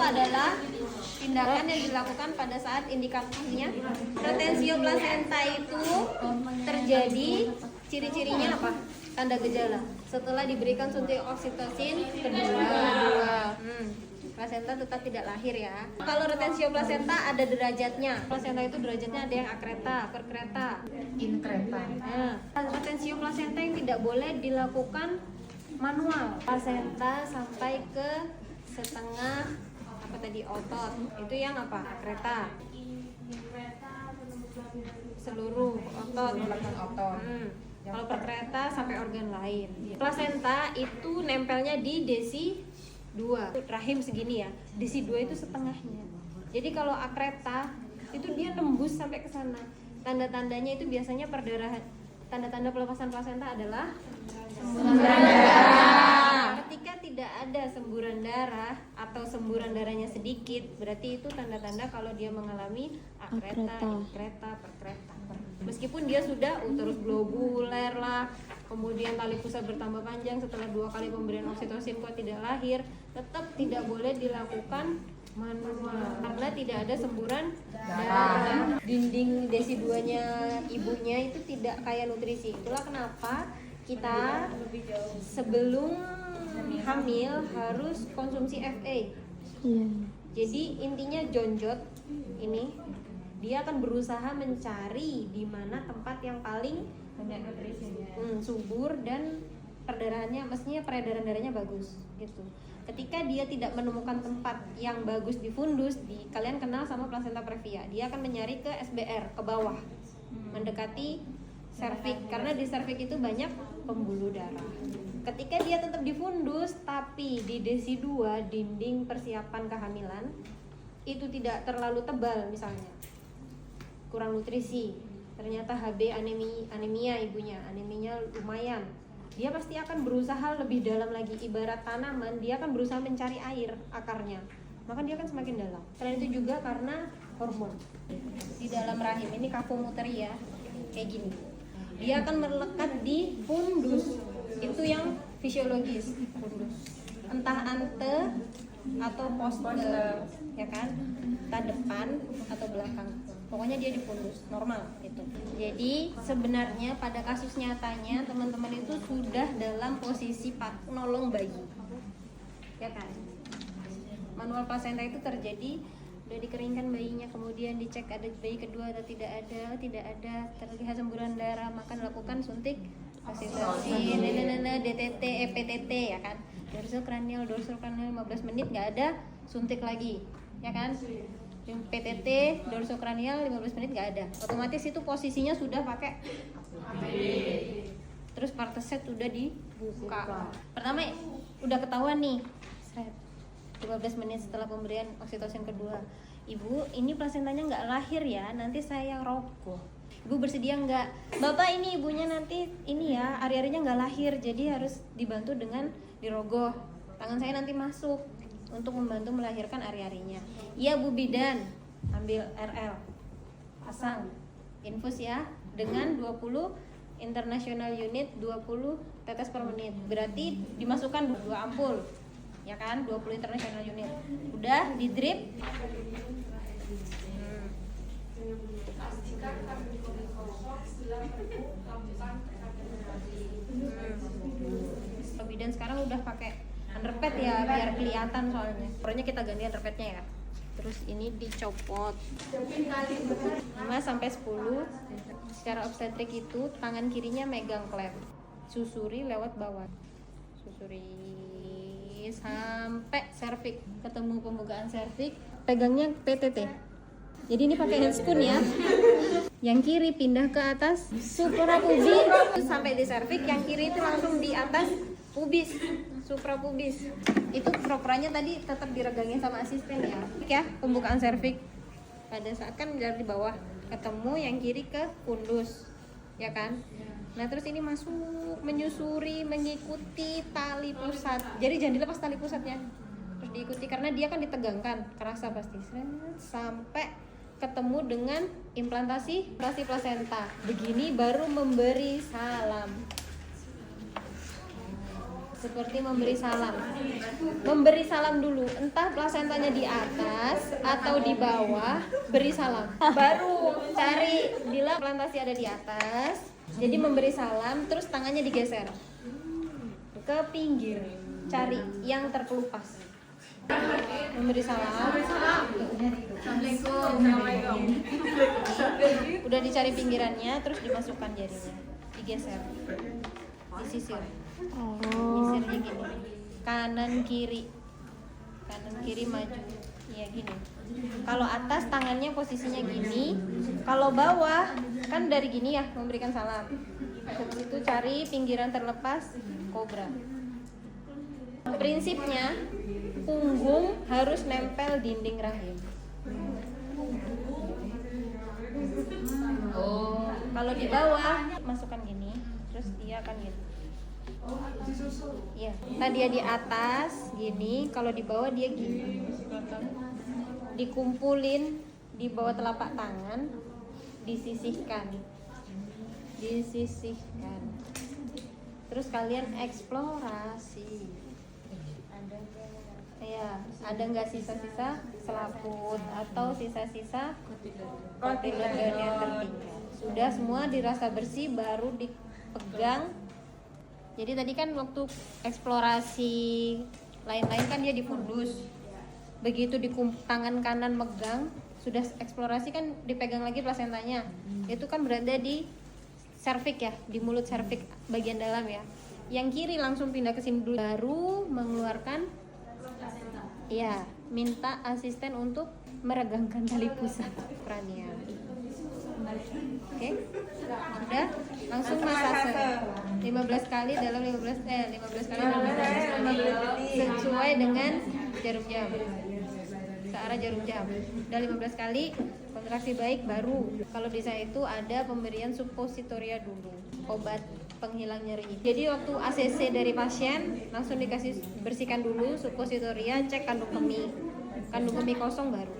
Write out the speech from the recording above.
adalah tindakan yang dilakukan pada saat indikasinya retensio plasenta itu terjadi. Ciri-cirinya apa? Tanda gejala setelah diberikan suntik oksitosin kedua. Plasenta tetap tidak lahir ya. Kalau retensio plasenta ada derajatnya. Plasenta itu derajatnya ada yang akreta, perkreta, Inkreta. Nah, retensio plasenta yang tidak boleh dilakukan manual. Plasenta sampai ke setengah apa tadi otot. Itu yang apa? Akreta. Seluruh otot. Belakang otot. Kalau perkreta sampai organ lain. Plasenta itu nempelnya di desi 2. Rahim segini ya. Desi 2 itu setengahnya. Jadi kalau akreta itu dia tembus sampai ke sana. Tanda-tandanya itu biasanya perdarahan. Tanda-tanda pelepasan plasenta adalah semburan darah. Ketika tidak ada semburan darah atau semburan darahnya sedikit, berarti itu tanda-tanda kalau dia mengalami akreta, inkreta, perkreta. Meskipun dia sudah uterus globuler lah, kemudian tali pusat bertambah panjang setelah 2 kali pemberian oksitosin kok tidak lahir, tetap tidak boleh dilakukan manual karena tidak ada semburan darah. Dinding desi 2-nya ibunya itu tidak kaya nutrisi. Itulah kenapa kita sebelum hamil harus konsumsi FA. Jadi intinya jonjot ini dia akan berusaha mencari di mana tempat yang paling banyak nutrisinya, subur dan perdarahannya, mestinya peredaran darahnya bagus gitu. Ketika dia tidak menemukan tempat yang bagus di fundus, kalian kenal sama placenta previa, dia akan menyari ke SBR, ke bawah, mendekati serviks, karena di serviks itu banyak pembuluh darah. Ketika dia tetap di fundus, tapi di desi 2, dinding persiapan kehamilan itu tidak terlalu tebal, misalnya kurang nutrisi, ternyata HB anemia ibunya, aneminya lumayan, dia pasti akan berusaha lebih dalam lagi. Ibarat tanaman, dia akan berusaha mencari air akarnya, maka dia akan semakin dalam. Selain itu juga karena hormon di dalam rahim, ini kapomuteri ya, kayak gini, dia akan melekat di fundus, itu yang fisiologis fundus, entah ante atau poste, ya kan, entah depan atau belakang, pokoknya dia di fundus normal itu. Jadi sebenarnya pada kasus nyatanya teman-teman itu sudah dalam posisi nolong bayi, ya kan. Manual plasenta itu terjadi, udah dikeringkan bayinya, kemudian dicek ada bayi kedua atau tidak ada, terlihat semburan darah, maka lakukan suntik oksitosin, DTT, EPTT, ya kan, dorsal kranial 15 menit nggak ada, suntik lagi, ya kan. Yang PTT dorsokranial 15 menit nggak ada, otomatis itu posisinya sudah pakai terus parteset sudah dibuka. Pertama udah ketahuan nih, 15 menit setelah pemberian oksitosin kedua, ibu ini plasentanya nggak lahir ya, nanti saya rogoh. Ibu bersedia nggak? Bapak ini ibunya nanti ini ya, ari-arinya nggak lahir, jadi harus dibantu dengan dirogoh. Tangan saya nanti masuk untuk membantu melahirkan ari-arinya. Iya Bu Bidan, ambil RL, pasang, infus ya, dengan 20 international unit, 20 tetes per menit. Berarti dimasukkan 2 ampul, ya kan, 20 international unit. Udah di drip. Bidan sekarang udah pakai underpad ya, biar kelihatan soalnya. Pokoknya kita ganti underpadnya ya. Terus ini dicopot 5 sampai 10. Secara obstetrik itu tangan kirinya megang klep, susuri lewat bawah, susuri sampai serviks, ketemu pembukaan serviks, pegangnya PTT. Jadi ini pakai handspoon ya. Yang kiri pindah ke atas suprapubis sampai di serviks, yang kiri itu langsung di atas pubis, suprapubis. Itu propernya tadi tetap diregangin sama asisten ya. Ya, pembukaan serviks. Pada saat kan dari di bawah ketemu yang kiri ke fundus, ya kan? Nah, terus ini masuk menyusuri mengikuti tali pusat. Jadi jangan dilepas tali pusatnya. Terus diikuti karena dia kan ditegangkan, kerasa pasti. Sampai ketemu dengan implantasi plasenta. Begini baru memberi salam. seperti memberi salam. Memberi salam dulu, entah plasentanya di atas atau di bawah, beri salam. Baru cari bila plantasi ada di atas, jadi memberi salam, terus tangannya digeser ke pinggir, cari yang terkelupas. Memberi salam. Udah dicari pinggirannya, terus dimasukkan jarinya, digeser, disisir. Sisirnya gini, kanan kiri maju, ya gini. Kalau atas tangannya posisinya gini, kalau bawah kan dari gini ya, memberikan salam. Habis itu cari pinggiran terlepas, kobra. Prinsipnya punggung harus nempel dinding rahim. Kalau di bawah masukkan gini, terus dia akan gitu. Ya, tadi dia di atas gini, kalau di bawah dia gini. Dikumpulin di bawah telapak tangan, disisihkan. Terus kalian eksplorasi. Ada nggak sisa-sisa selaput atau sisa-sisa kotiledon yang tertinggal? Sudah semua dirasa bersih, baru dipegang. Jadi tadi kan waktu eksplorasi lain-lain kan dia difundus. Begitu di tangan kanan megang, sudah eksplorasi kan dipegang lagi plasentanya. Itu kan berada di serviks ya, di mulut serviks bagian dalam ya. Yang kiri langsung pindah ke sini dulu, baru mengeluarkan. Ya, minta asisten untuk meregangkan tali pusat kranial. Oke? Udah, langsung masase 15 kali dalam 15 kali dalam 15 menit sesuai dengan jarum jam. Searah jarum jam. Udah 15 kali kontraksi baik, baru kalau di saya itu ada pemberian suppositoria dulu, obat penghilang nyeri. Jadi waktu ACC dari pasien langsung dikasih bersihkan dulu suppositoria, cek kandung kemih kosong baru.